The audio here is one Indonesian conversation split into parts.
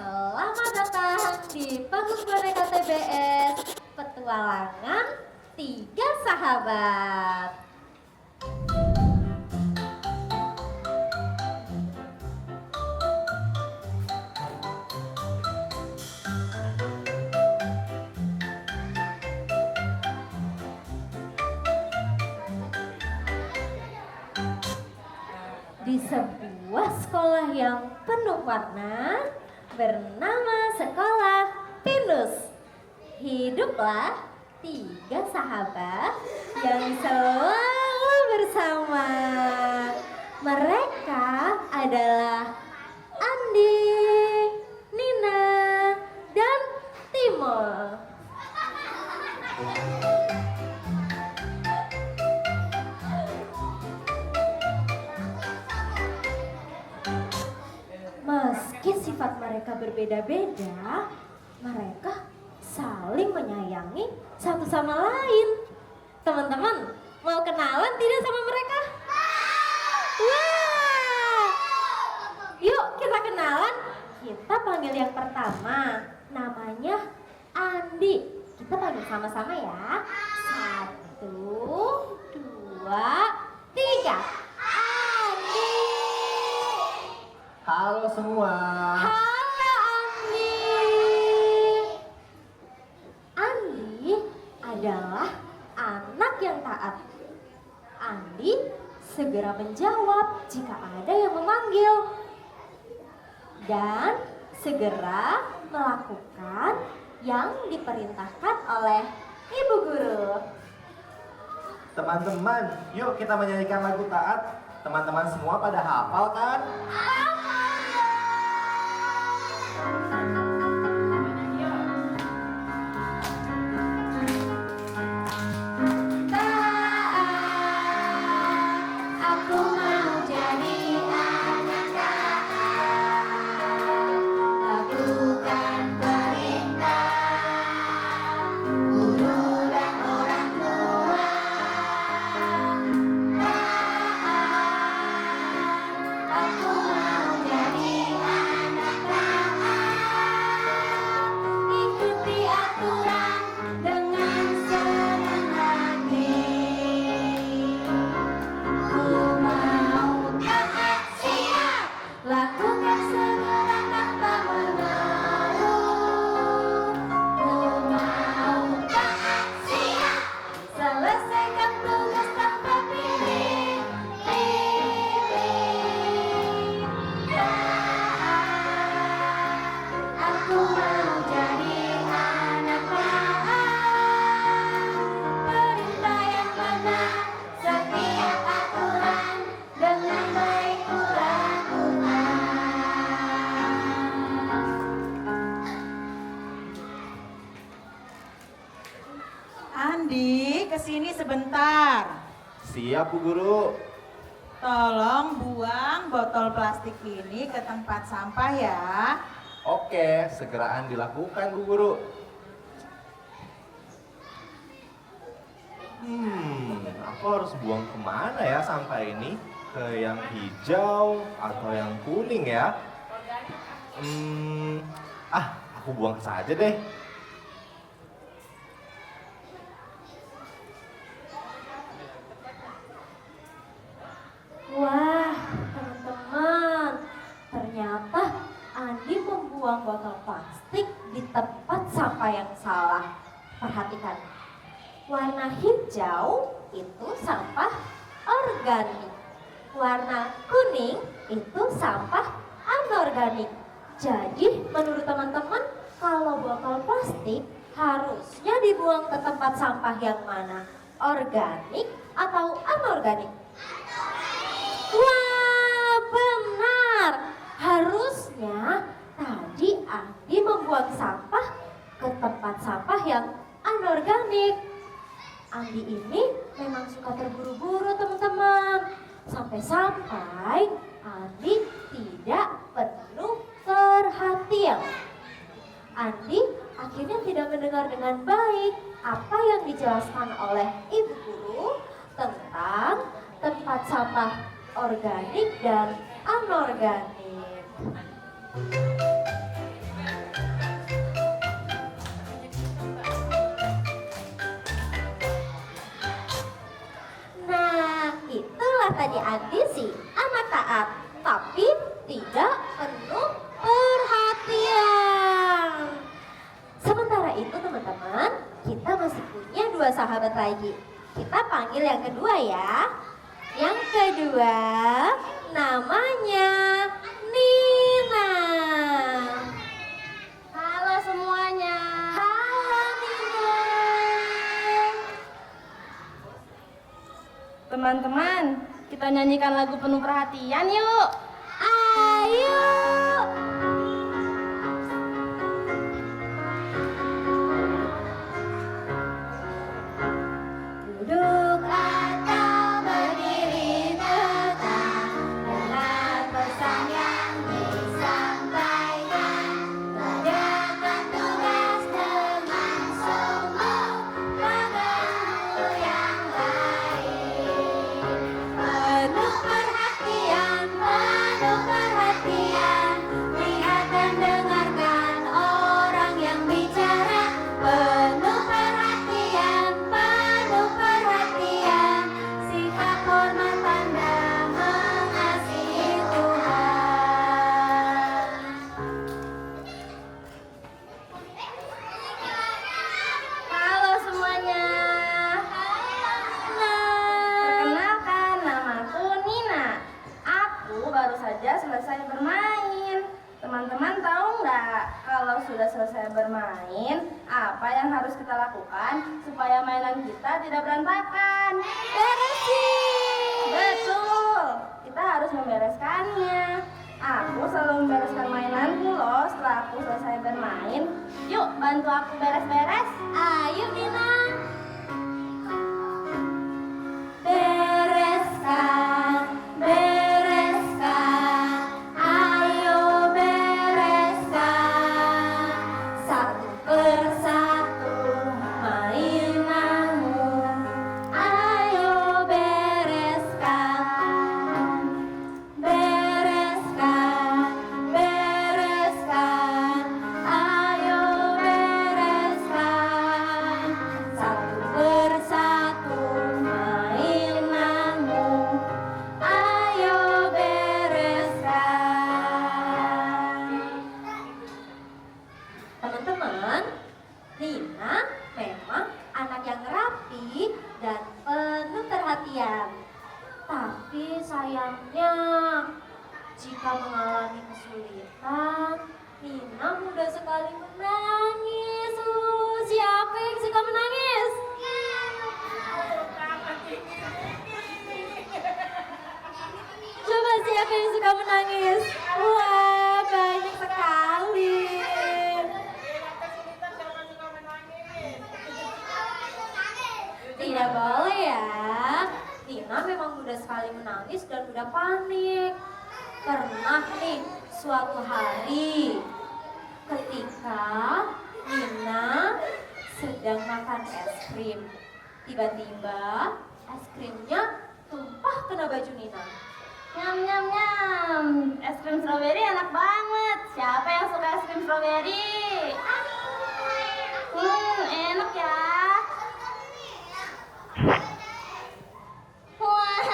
Selamat datang di Panggung Boneka TBS Petualangan Tiga Sahabat. Di sebuah sekolah yang penuh warna bernama Sekolah Pinus, hiduplah tiga sahabat yang selalu bersama. Mereka adalah Andi, Nina, dan Timo. Meski sifat mereka berbeda-beda, mereka saling menyayangi satu sama lain. Teman-teman, mau kenalan tidak sama mereka? Wah! Yuk kita kenalan. Kita panggil yang pertama, namanya Andi. Kita panggil sama-sama ya. 1, 2, 3. Andi! Halo semua. Halo Andi. Andi adalah anak yang taat. Andi segera menjawab jika ada yang memanggil dan segera melakukan yang diperintahkan oleh ibu guru. Teman-teman, yuk kita menyanyikan lagu taat. Teman-teman semua pada hafal kan? Aku mau jadi anak taat, lakukan perintah guru dan orang tua. Aku mau jadi anak taat, ikuti aturan dengan senang hati. Ku mau taat siap, lakukan segera tanpa mengeluh. Ku mau taat siap, selesaikan tugas tanpa pilih-pilih. Taat, aku mau jadi anak taat, perintah yang benar, setiap aturan dengan baik ku lakukan. Andi, kesini sebentar. Siap Bu Guru. Tolong buang botol plastik ini ke tempat sampah ya. Oke, segeraan dilakukan Bu Guru. Aku harus buang kemana ya sampah ini? Ke yang hijau atau yang kuning ya? Aku buang saja deh. Wah, teman-teman, ternyata Andi membuang botol plastik di tempat sampah yang salah. Perhatikan, warna hijau itu sampah organik, warna kuning itu sampah anorganik. Jadi, menurut teman-teman, kalau botol plastik harusnya dibuang ke tempat sampah yang mana? Organik atau anorganik? Wah, benar. Harusnya tadi Andi membuang sampah ke tempat sampah yang anorganik. Andi ini memang suka terburu-buru teman-teman. Sampai-sampai Andi tidak penuh perhatian. Andi akhirnya tidak mendengar dengan baik apa yang dijelaskan oleh ibu guru tentang tempat sampah organik dan anorganik. Itulah tadi Andi si anak taat, tapi tidak penuh perhatian. Sementara itu teman-teman, kita masih punya 2 sahabat lagi. Kita panggil yang kedua ya. Yang kedua namanya Nina. Halo semuanya. Halo Nina. Teman-teman, kita nyanyikan lagu penuh perhatian yuk. Ayo. Duduk atau berdiri tetap dengan pesan yang disampaikan. Kerjakan tugas dengan sungguh, penuh yang baik. Penuh perhatian, lihat dan dengarkan orang yang bicara. Penuh perhatian, sikap hormat tanda mengasihi Tuhan. Halo semuanya. Perkenalkan, namaku Nina. Aku baru saja selesai bermain. Teman-teman tahu nggak kalau sudah selesai bermain, apa yang harus kita lakukan supaya mainan kita tidak berantakan? Beresin. Betul, kita harus membereskannya. Aku selalu membereskan mainanku loh setelah aku selesai bermain. Yuk, bantu aku beres-beres. Ayo Nina. Bereskan, ayo bereskan. Satu persatu mainanmu, ayo bereskan. Ayo bereskan. Satu persatu mainanmu, ayo bereskan. Teman-teman, Nina memang anak yang rapi dan penuh perhatian. Tapi sayangnya, jika mengalami kesulitan, Nina mudah sekali menangis. Siapa yang suka menangis? Coba siapa yang suka menangis? Wah, banyak sekali. Tidak boleh ya. Nina memang mudah sekali menangis dan mudah panik. Pernah nih suatu hari ketika Nina sedang makan es krim. Tiba-tiba es krimnya tumpah kena baju Nina. Nyam nyam nyam. Es krim strawberry enak banget. Siapa yang suka es krim strawberry? Enak ya. Wah,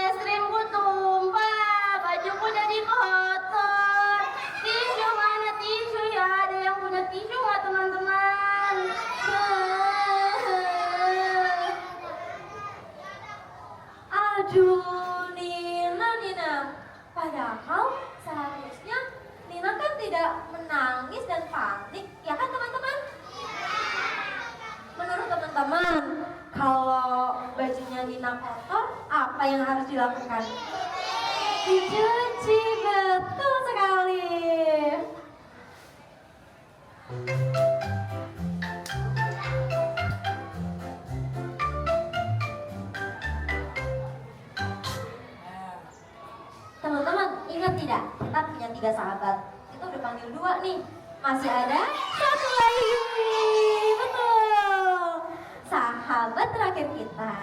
es krimku tumpah. Bajuku jadi kotor. Tisu mana tisu ya? Ada yang punya tisu nggak teman-teman? Aduh, Nina. Padahal seharusnya Nina kan tidak menangis dan panik, ya kan teman-teman? Menurut teman-teman, kalau bajunya Nina kotor, apa yang harus dilakukan? Dicuci, betul sekali. Teman-teman, ingat tidak? Kita punya 3 sahabat. Kita udah panggil 2 nih. Masih ada 1 lagi. Betul. Sahabat terakhir kita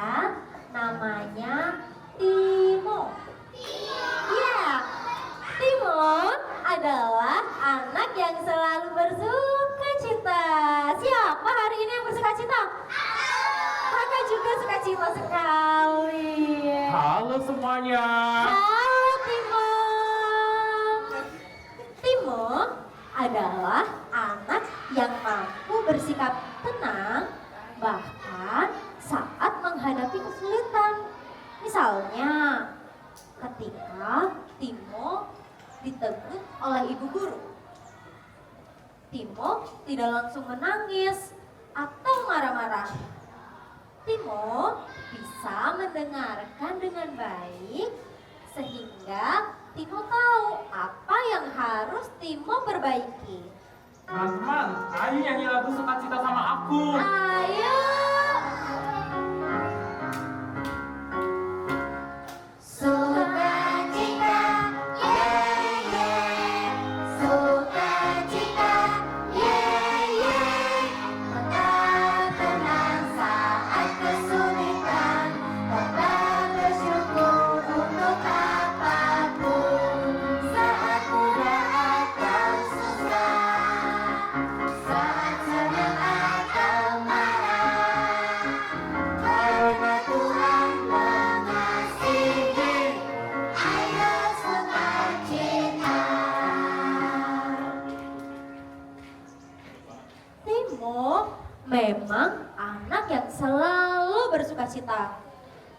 namanya Timo. Iya, Timo adalah anak yang selalu bersuka cita. Siapa hari ini yang bersuka cita? Kakak juga suka cita sekali. Halo semuanya. Halo Timo. Timo adalah anak yang mampu bersikap tenang bahkan saat menghadapi kesulitan. Misalnya, ketika Timo ditegur oleh ibu guru, Timo tidak langsung menangis atau marah-marah. Timo bisa mendengarkan dengan baik sehingga Timo tahu apa yang harus Timo perbaiki. Teman-teman, ayo nyanyi lagu Sukacita sama aku. Ayo. Sukacita, yeah yeah. Sukacita, yeah yeah. Tetap tenang saat kesulitan. Tetap bersyukur untuk apapun. Saat mudah atau susah, saat senang atau marah. Karena Tuhan mengasihi, ayo sukacita. Timo memang anak yang selalu bersukacita.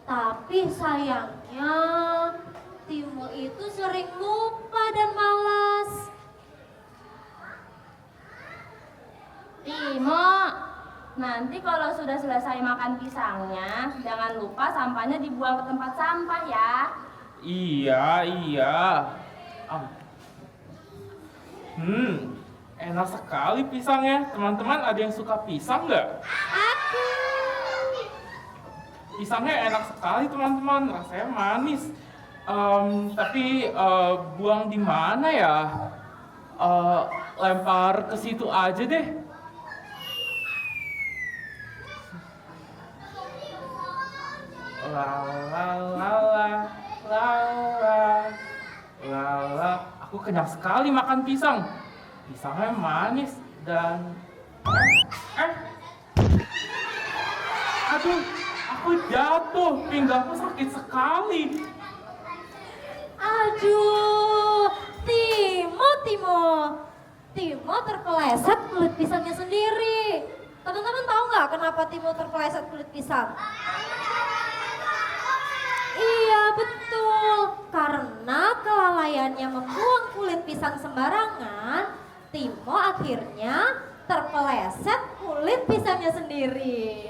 Tapi sayangnya Timo itu sering lupa dan malas. Timo, nanti kalau sudah selesai makan pisangnya, jangan lupa sampahnya dibuang ke tempat sampah ya. Iya. Enak sekali pisangnya. Teman-teman, ada yang suka pisang nggak? Aku. Pisangnya enak sekali teman-teman, rasanya manis. Tapi buang di mana ya? Lempar ke situ aja deh. La la la la la la la la. Aku kenyang sekali makan pisang. Pisangnya manis dan aduh, aku jatuh, pinggangku sakit sekali. Aduh, Timo terpeleset kulit pisangnya sendiri. Teman-teman tahu nggak kenapa Timo terpeleset kulit pisang? Iya betul, karena kelalaiannya membuang kulit pisang sembarangan, Timo akhirnya terpeleset kulit pisangnya sendiri.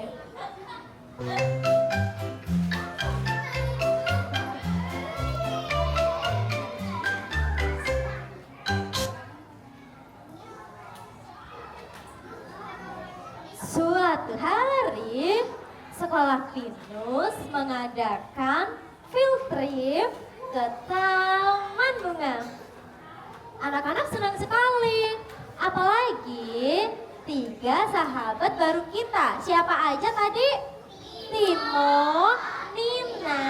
Suatu hari, sekolah Pinus mengadakan field trip ke Taman Bunga. Anak-anak senang sekali, apalagi 3 sahabat baru kita. Siapa aja tadi? Timo, Nina,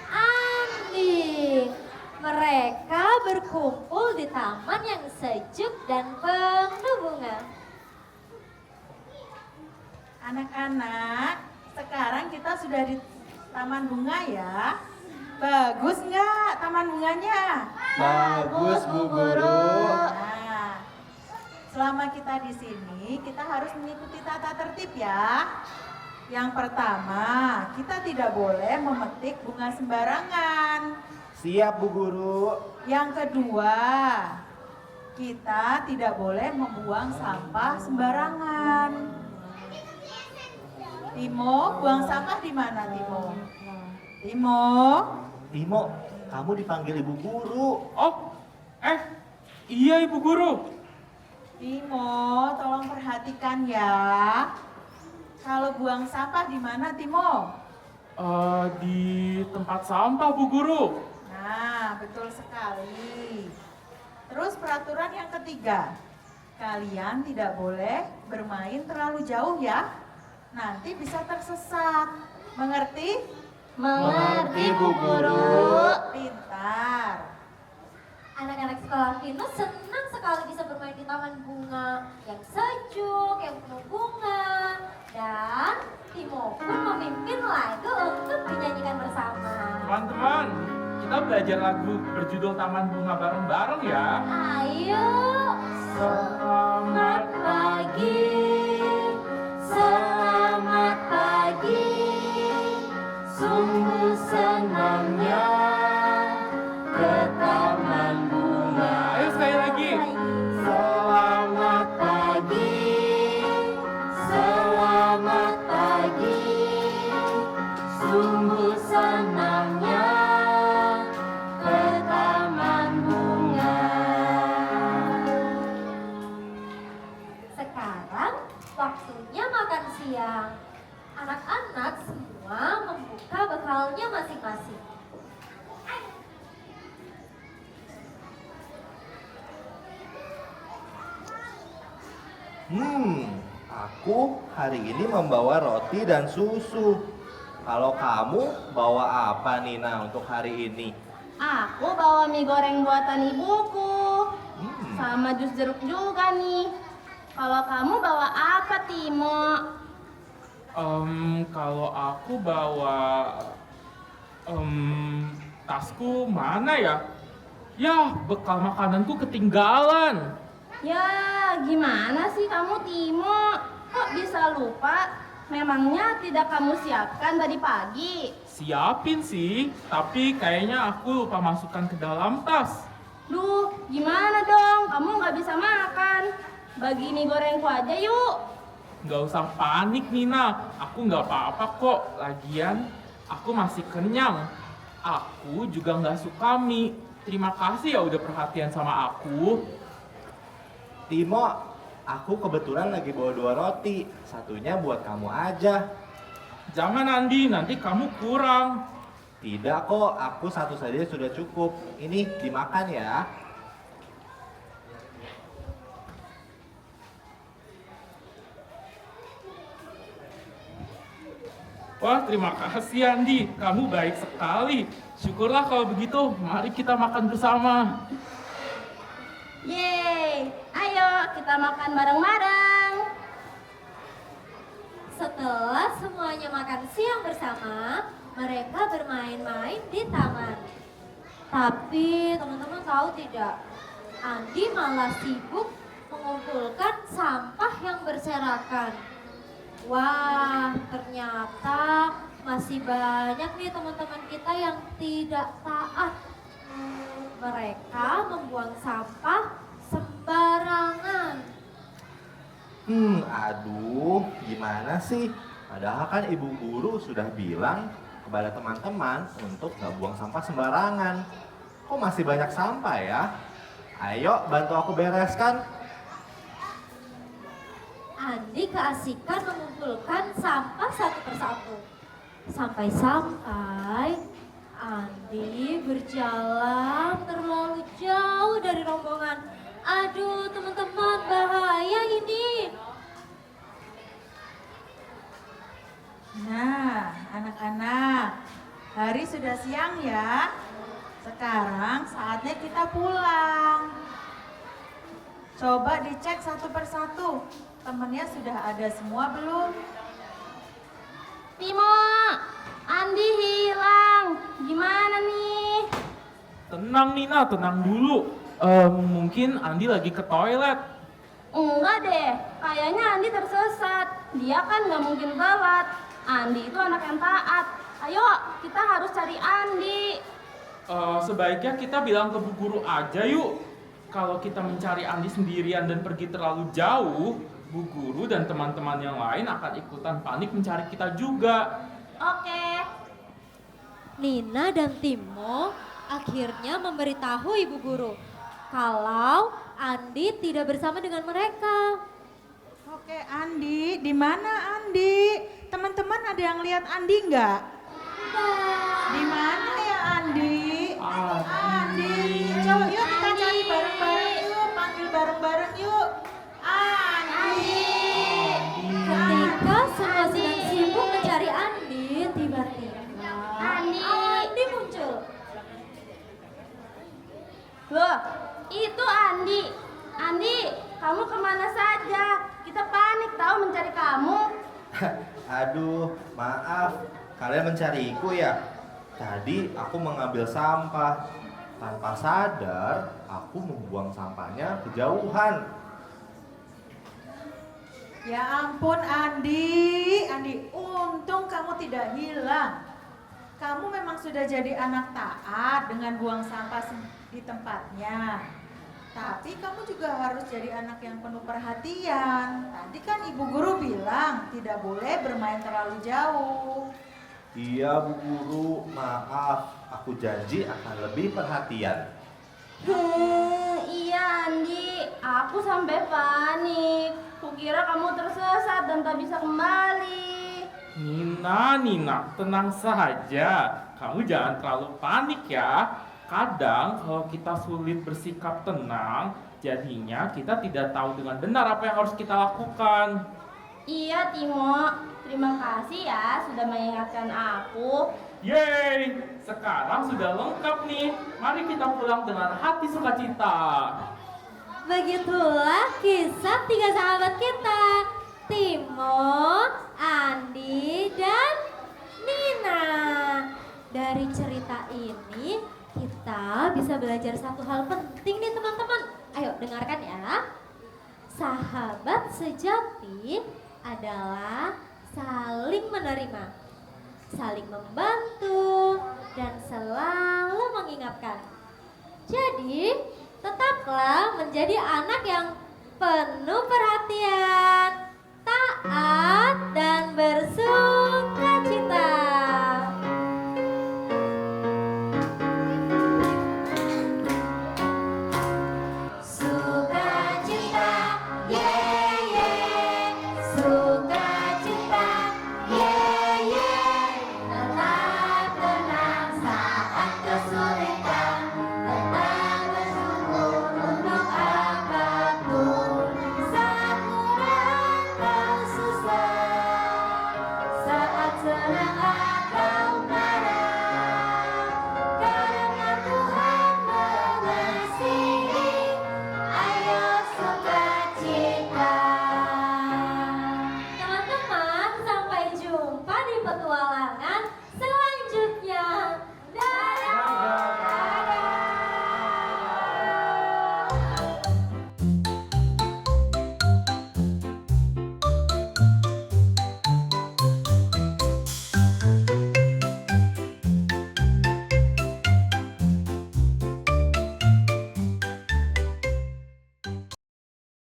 Andi. Mereka berkumpul di taman yang sejuk dan penuh bunga. Anak-anak, sekarang kita sudah di Taman Bunga ya. Bagus nggak taman bunganya? Bagus Bu Guru. Nah, selama kita di sini, kita harus mengikuti tata tertib ya. Yang pertama, kita tidak boleh memetik bunga sembarangan. Siap Bu Guru. Yang kedua, kita tidak boleh membuang sampah sembarangan. Timo, buang sampah di mana Timo? Timo, kamu dipanggil Ibu Guru. Oh, iya Ibu Guru. Timo, tolong perhatikan ya. Kalau buang sampah di mana Timo? Di tempat sampah Bu Guru. Nah, betul sekali. Terus peraturan yang ketiga, kalian tidak boleh bermain terlalu jauh ya. Nanti bisa tersesat. Mengerti? Mengerti, Bu Guru. Pintar. Anak-anak sekolah Pinus senang sekali bisa bermain di taman bunga yang sejuk, yang penuh bunga. Dan Timo pun memimpin lagu untuk dinyanyikan bersama. Teman-teman, kita belajar lagu berjudul Taman Bunga bareng-bareng ya. Ayo. Selamat pagi. Selamat pagi. Sungguh senangnya ke taman bunga. Ayo sekali lagi. Selamat pagi. Selamat pagi. Sungguh senangnya ke taman bunga. Sekarang waktunya makan siang. Anak-anak semua membuka bekalnya masing-masing. Aku hari ini membawa roti dan susu. Kalau kamu bawa apa Nina untuk hari ini? Aku bawa mie goreng buatan ibuku. Sama jus jeruk juga nih. Kalau kamu bawa apa, Timo? Kalau aku bawa tasku mana ya? Ya, bekal makananku ketinggalan. Ya, gimana sih kamu, Timo? Kok bisa lupa? Memangnya tidak kamu siapkan tadi pagi? Siapin sih, tapi kayaknya aku lupa masukkan ke dalam tas. Duh, gimana dong? Kamu nggak bisa makan. Bagi mie gorengku aja yuk. Nggak usah panik Nina, aku nggak apa-apa kok. Lagian, aku masih kenyang. Aku juga nggak suka mie. Terima kasih ya udah perhatian sama aku. Timo, aku kebetulan lagi bawa 2 roti. Satunya buat kamu aja. Jangan Andi, nanti kamu kurang. Tidak kok, aku satu saja sudah cukup. Ini dimakan ya. Wah, terima kasih Andi, kamu baik sekali. Syukurlah kalau begitu, mari kita makan bersama. Yeay, ayo kita makan bareng-bareng. Setelah semuanya makan siang bersama, mereka bermain-main di taman. Tapi teman-teman tahu tidak, Andi malah sibuk mengumpulkan sampah yang berserakan. Wah, ternyata masih banyak nih teman-teman kita yang tidak taat. Mereka membuang sampah sembarangan. Aduh, gimana sih? Padahal kan ibu guru sudah bilang kepada teman-teman untuk gak buang sampah sembarangan. Kok masih banyak sampah ya? Ayo bantu aku bereskan. Andi keasikan mengumpulkan sampah satu persatu. Sampai-sampai Andi berjalan terlalu jauh dari rombongan. Aduh teman-teman, bahaya ini. Nah, anak-anak, hari sudah siang ya. Sekarang saatnya kita pulang. Coba dicek satu persatu. Temennya sudah ada semua belum? Timo, Andi hilang. Gimana nih? Tenang Nina, tenang dulu. Mungkin Andi lagi ke toilet. Enggak deh, kayaknya Andi tersesat. Dia kan nggak mungkin telat. Andi itu anak yang taat. Ayo, kita harus cari Andi. Sebaiknya kita bilang ke bu guru aja yuk. Kalau kita mencari Andi sendirian dan pergi terlalu jauh, bu guru dan teman-teman yang lain akan ikutan panik mencari kita juga. Oke. Nina dan Timo akhirnya memberitahu ibu guru kalau Andi tidak bersama dengan mereka. Oke, Andi, di mana Andi? Teman-teman ada yang lihat Andi nggak? Di mana ya Andi? Andi, coba yuk kita cari bareng-bareng yuk, panggil bareng-bareng yuk. Andi. Ketika semua sedang sibuk mencari Andi, tiba-tiba Andi muncul. Loh, itu Andi. Andi, kamu kemana saja? Kita panik tahu mencari kamu. Aduh, maaf. Kalian mencariku ya? Tadi aku mengambil sampah. Tanpa sadar, aku membuang sampahnya kejauhan. Ya ampun Andi, untung kamu tidak hilang. Kamu memang sudah jadi anak taat dengan buang sampah di tempatnya. Tapi kamu juga harus jadi anak yang penuh perhatian. Tadi kan ibu guru bilang tidak boleh bermain terlalu jauh. Iya Bu Guru, maaf. Aku janji akan lebih perhatian. Iya Andi, aku sampai panik. Kukira kamu tersesat dan tak bisa kembali. Nina, tenang saja. Kamu jangan terlalu panik ya. Kadang kalau kita sulit bersikap tenang, jadinya kita tidak tahu dengan benar apa yang harus kita lakukan. Iya Timo, terima kasih ya sudah mengingatkan aku. Yeay, sekarang sudah lengkap nih. Mari kita pulang dengan hati sukacita. Begitulah kisah 3 sahabat kita, Timo, Andi, dan Nina. Dari cerita ini kita bisa belajar satu hal penting nih teman-teman. Ayo dengarkan ya. Sahabat sejati adalah saling menerima, saling membantu, dan selalu mengingatkan. Jadi, tetaplah menjadi anak yang penuh perhatian.